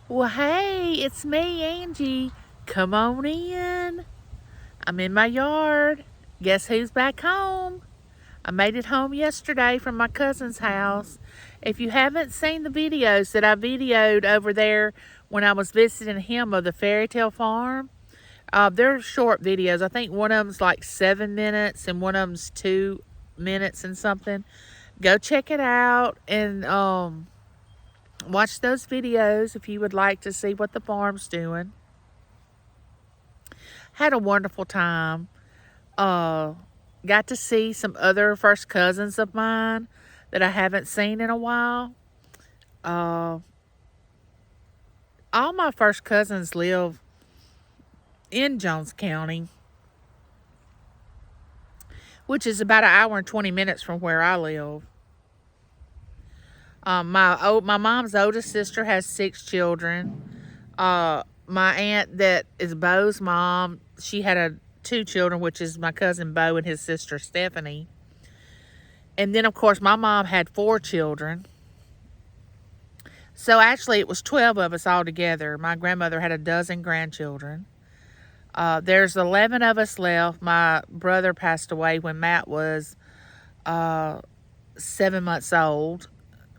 Well, hey, it's me, Angie. Come on in. I'm in my yard. Guess who's back home? I made it home yesterday from my cousin's house. If you haven't seen the videos that I videoed over there when I was visiting him of the fairy tale farm, they're short videos. I think one of them's like 7 minutes and one of them's 2 minutes and something. Go check it out and watch those videos if you would like to see what the farm's doing. Had a wonderful time. Uh, got to see some other first cousins of mine that I haven't seen in a while. Uh, all my first cousins live in Jones County, which is about an hour and 20 minutes from where I live. My mom's oldest sister has 6 children. My aunt that is Bo's mom, she had 2 children, which is my cousin Bo and his sister Stephanie. And then, of course, my mom had 4 children. So actually, it was 12 of us all together. My grandmother had a dozen grandchildren. There's 11 of us left. My brother passed away when Matt was 7 months old.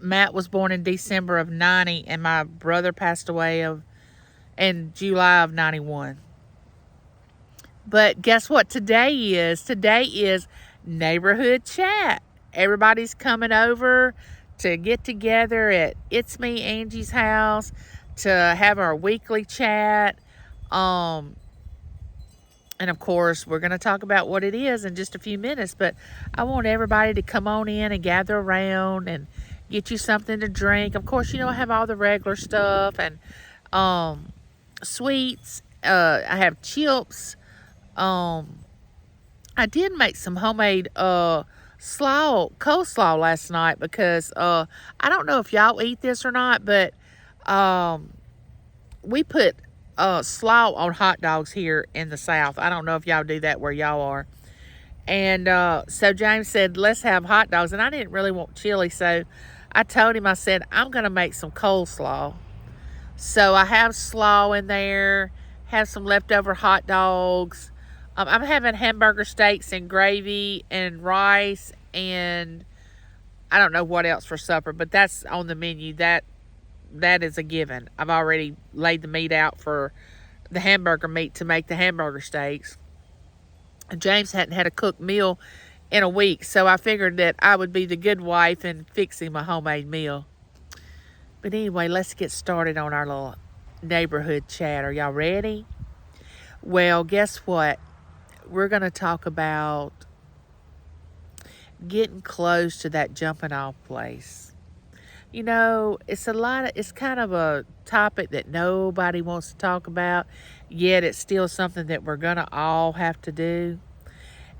Matt was born in December of 90, and my brother passed away in July of 91. But guess what today is? Today is neighborhood chat. Everybody's coming over to get together at It's Me Angie's house to have our weekly chat. And of course, we're going to talk about what it is in just a few minutes. But I want everybody to come on in and gather around and get you something to drink. Of course, I have all the regular stuff and sweets. I have chips. I did make some homemade coleslaw last night because I don't know if y'all eat this or not, but we put slaw on hot dogs here in the South. I don't know if y'all do that where y'all are. And so James said, let's have hot dogs. And I didn't really want chili, so I told him, I said, I'm going to make some coleslaw. So I have slaw in there, have some leftover hot dogs. I'm having hamburger steaks and gravy and rice and I don't know what else for supper, but that's on the menu. That is a given. I've already laid the meat out for the hamburger meat to make the hamburger steaks. James hadn't had a cooked meal in a week, so I figured that I would be the good wife and fix him a homemade meal. But anyway, let's get started on our little neighborhood chat. Are y'all ready? Well, guess what? We're going to talk about getting close to that jumping off place. It's kind of a topic that nobody wants to talk about, yet it's still something that we're going to all have to do.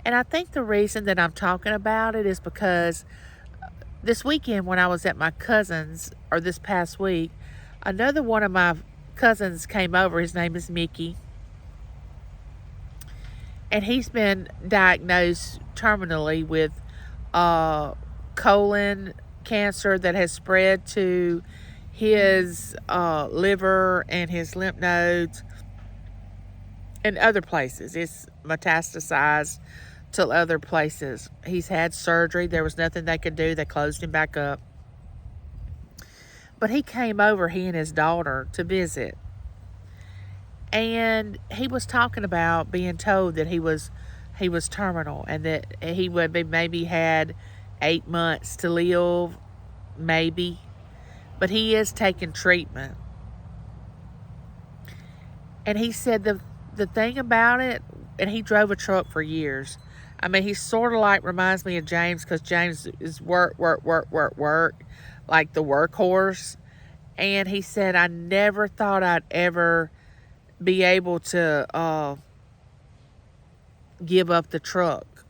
And I think the reason that I'm talking about it is because this weekend when I was at my cousin's, or this past week, another one of my cousins came over. His name is Mickey. And he's been diagnosed terminally with colon cancer that has spread to his liver and his lymph nodes and other places. It's metastasized to other places. He's had surgery. There was nothing they could do. They closed him back up. But he came over, he and his daughter, to visit. And he was talking about being told that he was terminal and that he would be maybe had 8 months to live, maybe. But he is taking treatment. And he said the thing about it, and he drove a truck for years. I mean, he sort of like reminds me of James because James is work, like the workhorse. And he said, I never thought I'd ever be able to give up the truck.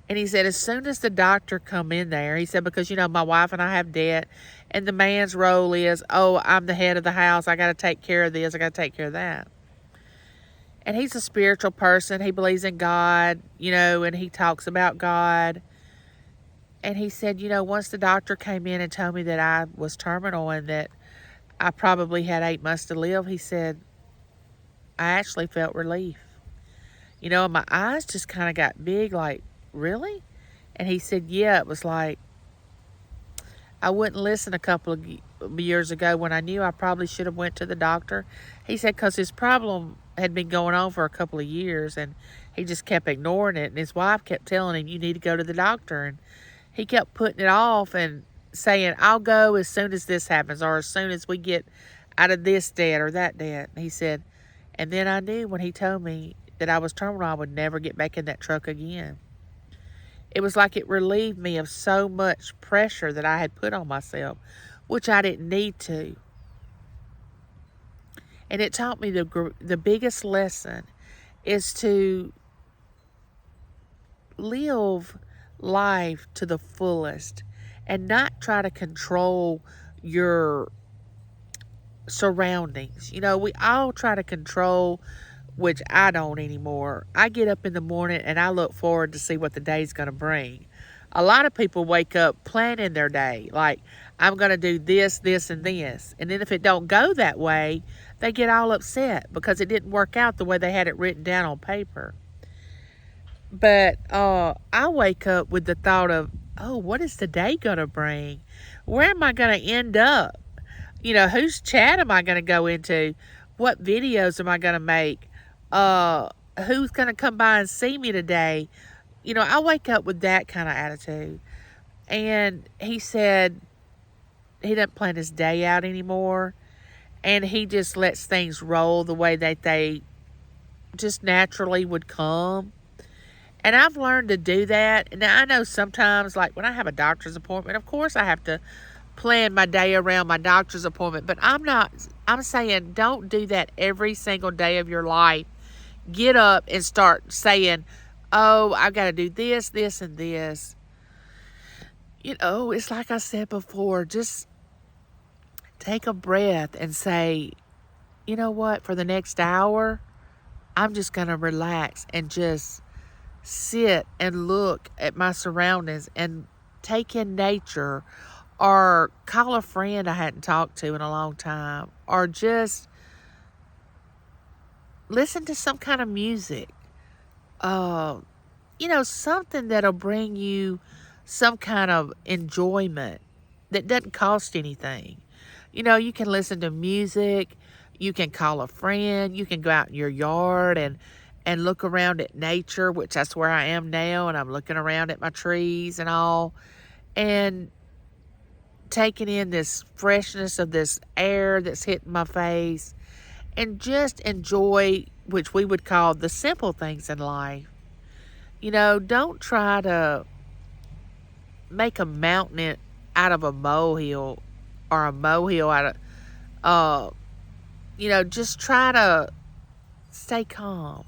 And he said, as soon as the doctor come in there, he said, because, my wife and I have debt, and the man's role is, oh, I'm the head of the house. I got to take care of this. I got to take care of that. And he's a spiritual person. He believes in God, and he talks about God. And he said, once the doctor came in and told me that I was terminal and that I probably had 8 months to live. He said, I actually felt relief. My eyes just kind of got big, like, really? And he said, yeah, it was like, I wouldn't listen a couple of years ago when I knew I probably should have went to the doctor. He said because his problem had been going on for a couple of years and he just kept ignoring it. And his wife kept telling him, you need to go to the doctor. And he kept putting it off and saying, I'll go as soon as this happens or as soon as we get out of this debt or that debt. And he said, and then I knew when he told me that I was terminal, I would never get back in that truck again. It was like it relieved me of so much pressure that I had put on myself, which I didn't need to. And it taught me the biggest lesson is to live life to the fullest and not try to control your surroundings. We all try to control, which I don't anymore. I get up in the morning and I look forward to see what the day's going to bring. A lot of people wake up planning their day, like, I'm going to do this, this, and this. And then if it don't go that way, they get all upset because it didn't work out the way they had it written down on paper. But I wake up with the thought of, oh, what is the day going to bring? Where am I going to end up? Whose chat am I going to go into? What videos am I going to make? Who's going to come by and see me today? I wake up with that kind of attitude. And he said he doesn't plan his day out anymore. And he just lets things roll the way that they just naturally would come. And I've learned to do that. Now, I know sometimes, like when I have a doctor's appointment, of course I have to plan my day around my doctor's appointment. But I'm saying don't do that every single day of your life. Get up and start saying, oh, I've got to do this, this, and this. It's like I said before, just take a breath and say, you know what, for the next hour, I'm just going to relax and just sit and look at my surroundings and take in nature or call a friend I hadn't talked to in a long time or just listen to some kind of music. Something that'll bring you some kind of enjoyment that doesn't cost anything. You can listen to music, you can call a friend, you can go out in your yard and look around at nature, which that's where I am now, and I'm looking around at my trees and all, and taking in this freshness of this air that's hitting my face, and just enjoy, which we would call the simple things in life. Don't try to make a mountain out of a molehill or a molehill out of, just try to stay calm.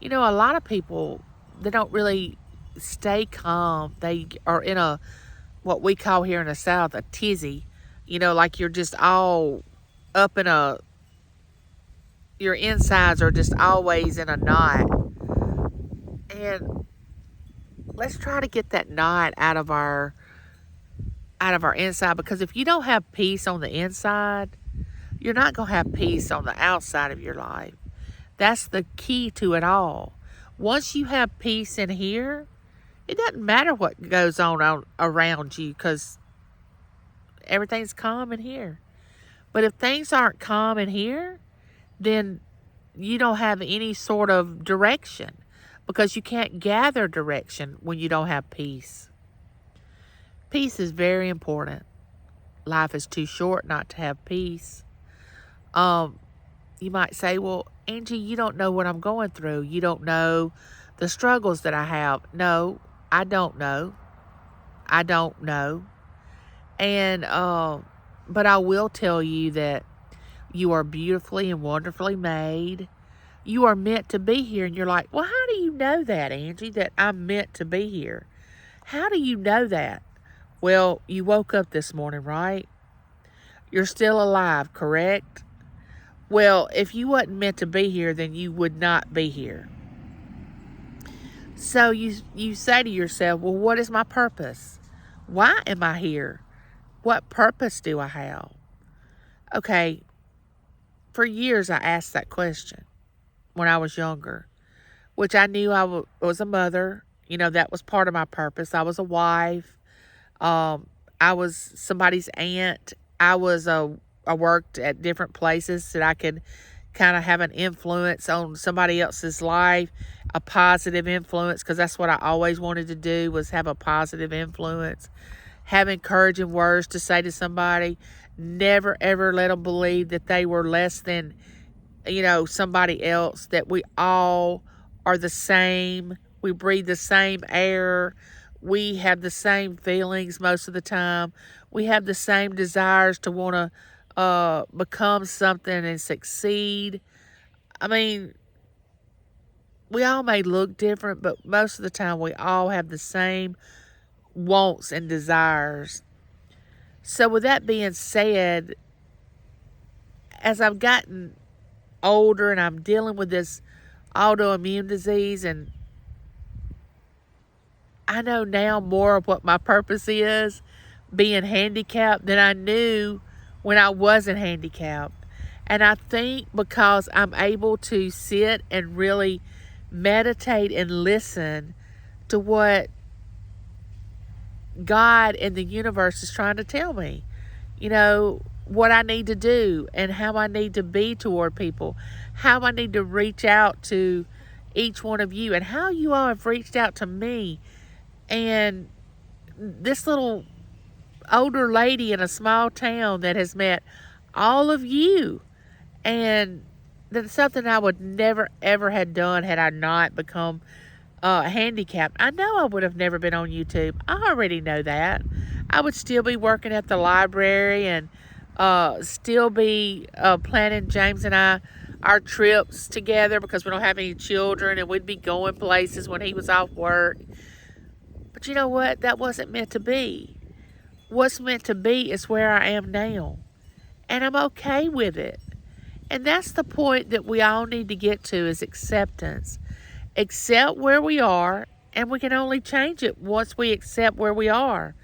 A lot of people, they don't really stay calm. They are in what we call here in the South, a tizzy. Like you're just all up in your insides are just always in a knot. And let's try to get that knot out of our inside, because if you don't have peace on the inside, you're not going to have peace on the outside of your life. That's the key to it all. Once you have peace in here, it doesn't matter what goes on around you because everything's calm in here. But if things aren't calm in here, then you don't have any sort of direction, because you can't gather direction when you don't have peace. Peace is very important. Life is too short not to have peace. You might say, well, Angie, you don't know what I'm going through. You don't know the struggles that I have. No, I don't know. I don't know. And, but I will tell you that you are beautifully and wonderfully made. You are meant to be here. And you're like, well, how do you know that, Angie, that I'm meant to be here? How do you know that? Well, you woke up this morning, right? You're still alive, correct? Well, if you wasn't meant to be here, then you would not be here. So you say to yourself, well, what is my purpose? Why am I here? What purpose do I have? Okay, for years I asked that question when I was younger, which I knew was a mother. You know, that was part of my purpose. I was a wife. Um, I was somebody's aunt. I worked at different places that I could kind of have an influence on somebody else's life, a positive influence, because that's what I always wanted to do, was have a positive influence, have encouraging words to say to somebody. Never ever let them believe that they were less than, somebody else, that we all are the same. We breathe the same air. We have the same feelings most of the time. We have the same desires to want to become something and succeed. I mean, we all may look different, but most of the time we all have the same wants and desires. So, with that being said, as I've gotten older and I'm dealing with this autoimmune disease, and I know now more of what my purpose is, being handicapped, than I knew when I wasn't handicapped. And I think because I'm able to sit and really meditate and listen to what God and the universe is trying to tell me, what I need to do and how I need to be toward people, how I need to reach out to each one of you, and how you all have reached out to me. And this little older lady in a small town that has met all of you. And that's something I would never ever had done had I not become handicapped. I know I would have never been on YouTube. I already know that. I would still be working at the library and still be planning James and I our trips together, because we don't have any children, and we'd be going places when he was off work. But you know what? That wasn't meant to be. What's meant to be is where I am now. And I'm okay with it. And that's the point that we all need to get to, is acceptance. Accept where we are, and we can only change it once we accept where we are.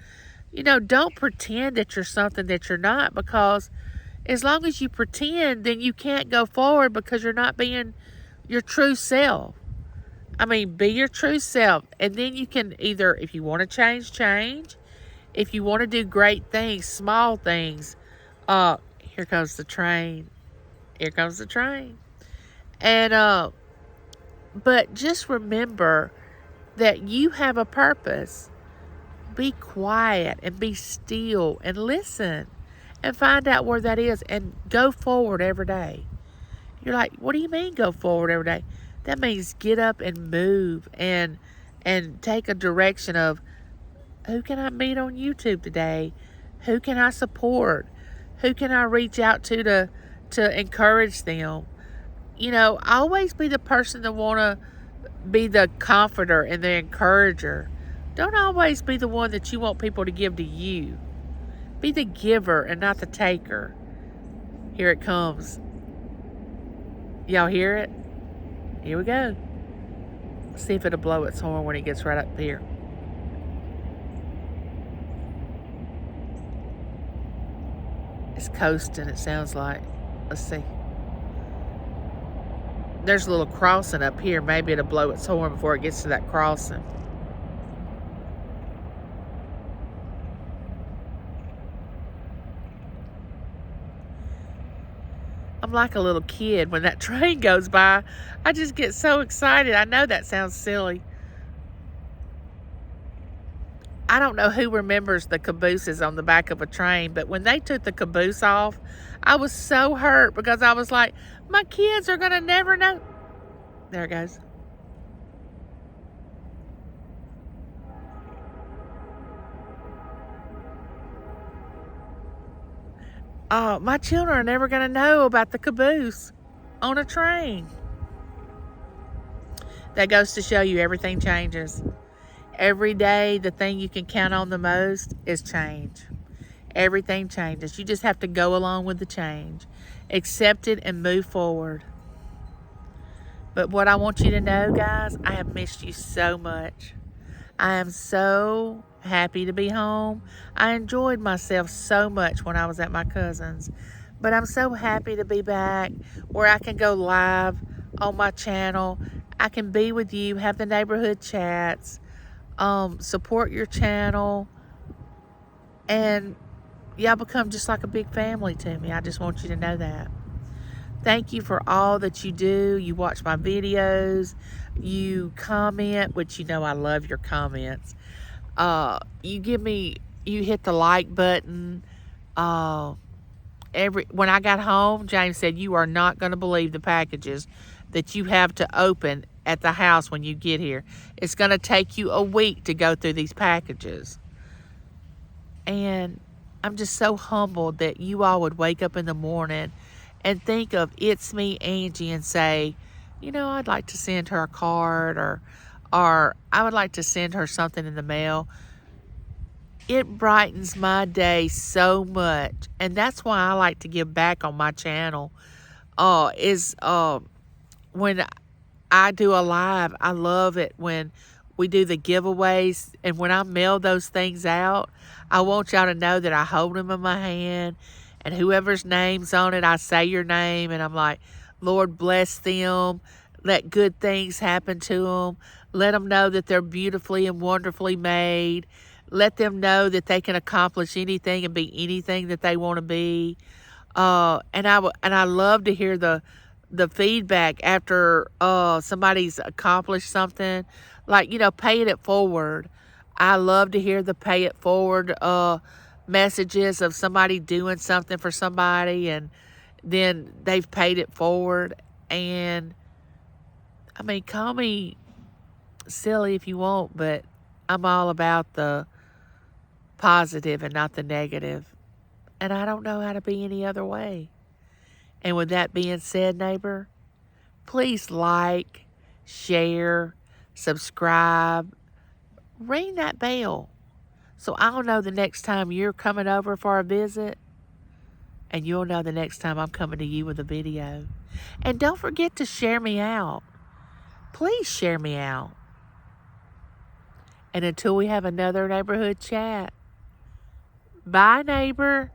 Don't pretend that you're something that you're not, because as long as you pretend, then you can't go forward, because you're not being your true self. I mean, be your true self. And then you can either, if you want to change. If you want to do great things, small things, here comes the train. Here comes the train. And, but just remember that you have a purpose. Be quiet and be still and listen and find out where that is, and go forward every day. You're like, what do you mean go forward every day? That means get up and move and take a direction of, who can I meet on YouTube today? Who can I support? Who can I reach out to encourage them? Always be the person that want to be the comforter and the encourager. Don't always be the one that you want people to give to you. Be the giver and not the taker. Here it comes. Y'all hear it? Here we go. See if it'll blow its horn when it gets right up here. It's coasting, it sounds like. Let's see. There's a little crossing up here. Maybe it'll blow its horn before it gets to that crossing. I'm like a little kid when that train goes by. I just get so excited. I know that sounds silly. I don't know who remembers the cabooses on the back of a train, but when they took the caboose off, I was so hurt, because I was like, my kids are going to never know. There it goes. My children are never going to know about the caboose on a train. That goes to show you everything changes. Every day, the thing you can count on the most is change. Everything changes. You just have to go along with the change. Accept it and move forward. But what I want you to know, guys, I have missed you so much. I am so happy to be home. I enjoyed myself so much when I was at my cousin's. But I'm so happy to be back where I can go live on my channel. I can be with you, have the neighborhood chats, support your channel, and y'all become just like a big family to me. I just want you to know that. Thank you for all that you do. You watch my videos, you comment, which you know I love your comments. You hit the like button. Uh, when I got home, James said, "You are not going to believe the packages that you have to open at the house when you get here. It's going to take you a week to go through these packages." And I'm just so humbled that you all would wake up in the morning and think of It's Me, Angie, and say, I'd like to send her a card, or I would like to send her something in the mail. It brightens my day so much. And that's why I like to give back on my channel. When I do a live, I love it when we do the giveaways, and when I mail those things out, I want y'all to know that I hold them in my hand, and whoever's name's on it, I say your name, and I'm like, Lord, bless them. Let good things happen to them. Let them know that they're beautifully and wonderfully made. Let them know that they can accomplish anything and be anything that they want to be. And I love to hear the feedback after somebody's accomplished something, like paying it forward. I love to hear the pay it forward messages of somebody doing something for somebody, and then they've paid it forward. And I mean, call me silly if you want, but I'm all about the positive and not the negative. And I don't know how to be any other way. And with that being said, neighbor, please like, share, subscribe, ring that bell so I'll know the next time you're coming over for a visit, and you'll know the next time I'm coming to you with a video. And don't forget to share me out. Please share me out. And until we have another neighborhood chat, bye, neighbor.